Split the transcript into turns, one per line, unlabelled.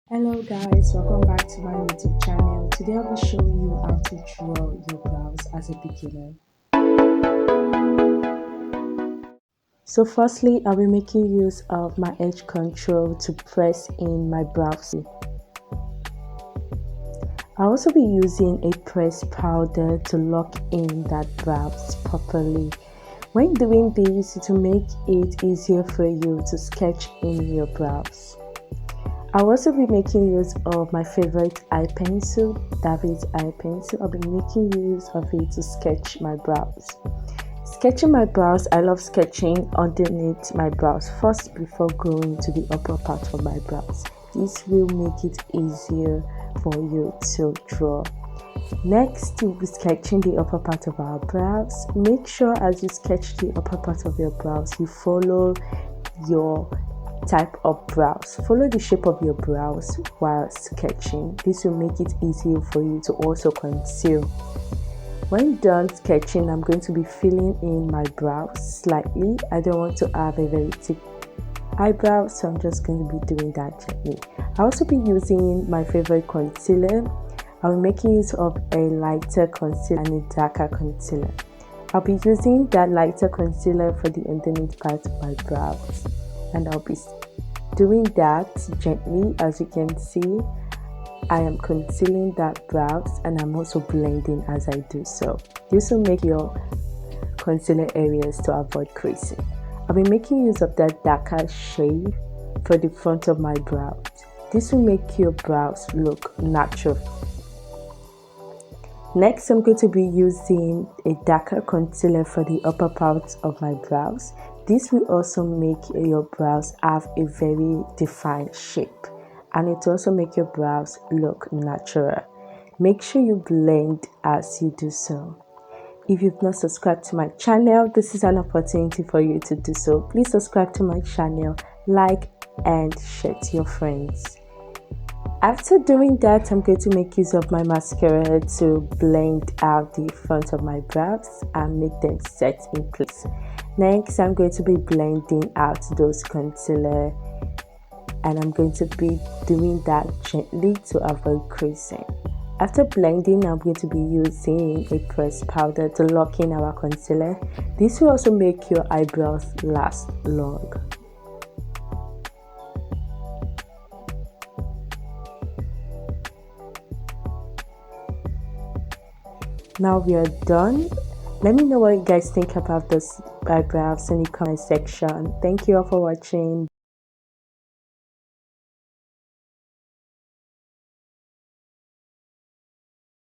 Hello guys, welcome back to my YouTube channel. Today I'll be showing you how to draw your brows as a beginner. So firstly, I'll be making use of my edge control to press in my brows. I'll also be using a press powder to lock in that brows properly. When doing this, to make it easier for you to sketch in your brows. I'll also be making use of my favorite eye pencil, David's eye pencil. I'll be making use of it to sketch my brows. Sketching my brows, I love sketching underneath my brows first before going to the upper part of my brows. This will make it easier for you to draw. Next, we'll be sketching the upper part of our brows. Make sure as you sketch the upper part of your brows, you follow your type of brows. Follow the shape of your brows while sketching. This will make it easier for you to also conceal. When done sketching, I'm going to be filling in my brows slightly. I don't want to have a very thick eyebrow, so I'm just going to be doing that gently. I'll also be using my favorite concealer. I'll be making use of a lighter concealer and a darker concealer. I'll be using that lighter concealer for the underneath part of my brows, and I'll be doing that gently. As you can see, I am concealing that brows and I'm also blending as I do so. This will make your concealer areas to avoid creasing. I'll be making use of that darker shade for the front of my brows. This will make your brows look natural. Next, I'm going to be using a darker concealer for the upper part of my brows. This will also make your brows have a very defined shape, and it will also make your brows look natural. Make sure you blend as you do so. If you've not subscribed to my channel, this is an opportunity for you to do so. Please subscribe to my channel, like and share to your friends. After doing that, I'm going to make use of my mascara to blend out the front of my brows and make them set in place. Next, I'm going to be blending out those concealer, and I'm going to be doing that gently to avoid creasing. After blending, I'm going to be using a pressed powder to lock in our concealer. This will also make your eyebrows last long. Now we are done. Let me know what you guys think about this eyebrows in the comment section. Thank you all for watching.